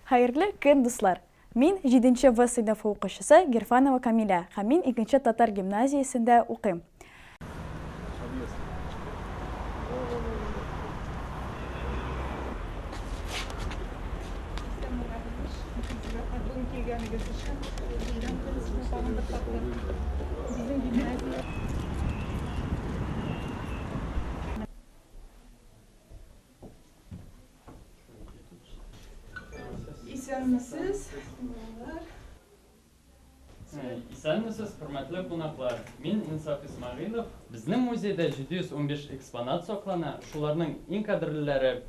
Hayırlı gün dostlar. Min 7-нче В сыйныфы укучысы Герфанова Камиля һәм мин 2-нче татар гимназиясендә укыйм. İsyanmısınız? İsәнмесез, хөрмәтле кунаклар. Мин Инсаф Исмәгыйлов. Безнең музейда 715 экспонат саклана. Шуларның иң кадерлеләре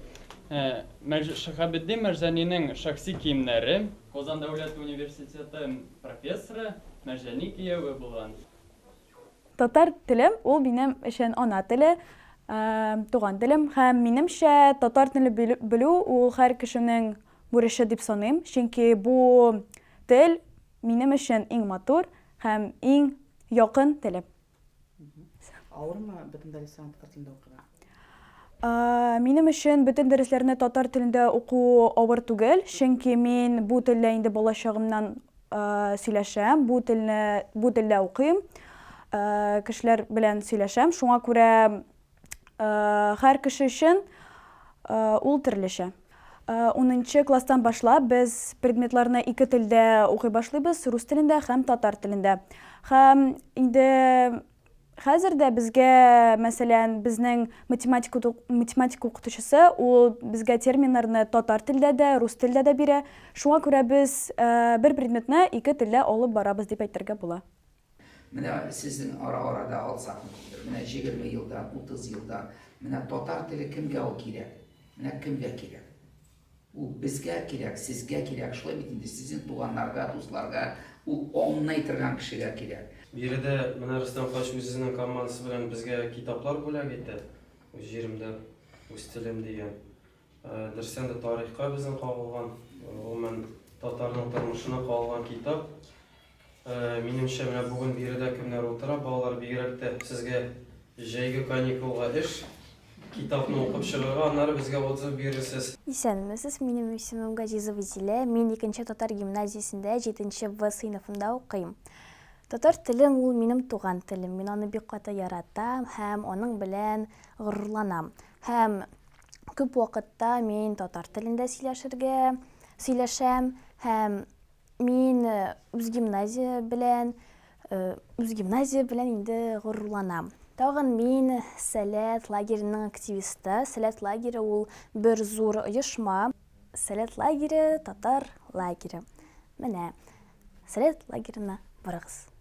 Шаһабетдин Мәрҗәнинең шәхси киемнәре, Казан дәүләт университеты профессоры Мәрҗани кияве булган. Татар телем ул минем өчен ана теле, туган телем һәм минемчә татар телен белү ул һәр кешенең бурычы дип саныйм, чөнки бу тел минем өчен иң матур һәм иң якын телем. Авырмы бөтен дәресләрне татар телендә укырга? Минем өчен бөтен дәресләрне татар телендә уку авыр түгел, чөнки мин бу телдә инде балачагымнан сөйләшәм, бу телдә укыйм, кешеләр белән сөйләшәм, шуңа күрә һәр кеше өчен ул төрлечә. 10-нчы класстан башлап без предметларны ике телдә укый башлыйбыз, рус телендә һәм татар телендә. Һәм инде хәзердә безгә, мәсәлән, безнең математика укытучысы, ул безгә терминнарны татар телдә дә, рус телдә дә бирә. Шуңа күрә без бер предметны ике телдә алып барабыз дип әйтергә була. Менә сезнең ара-арада алсак, менә 20 елдан, 30 елдан, менә татар теле кемгә ул кирәк? Менә кемгә кирәк? Ул безгә кирәк, сезгә кирәк, шулай бит инде сезнең туганнарга, дусларга, ул аңлый торган кешегә кирәк. Биредә менә Рөстәм Хаҗ үзенең командасы белән безгә китаплар бүләк итә. Үз җиремдә, үз телем дигән. Дөресен дә тарихка безнең кагылган, гомумән татарның тормышына кагылган китап. Минемчә менә бүген биредә кемнәр утыра, балалар бигрәк тә сезгә җәйге каникулга эш китапны укып чыгарга, аннары безгә отзыв бирерсез. Исәнмесез, минем исемем Газизова Зилә. Мин 2-нче татар гимназиясендә 7-нче В сыйныфында укыйм. Татар телем ул минем туган телем. Мин аны бик каты яратам һәм аның белән горурланам. Һәм күп вакытта мин татар телендә сөйләшәм һәм мин үз гимназия белән инде горурланам. Тагын мин Сәләт лагеренең активисты. Сәләт лагере ул бер зур оешма. Сәләт лагере, татар лагере. Менә Сәләт лагерына барыгыз.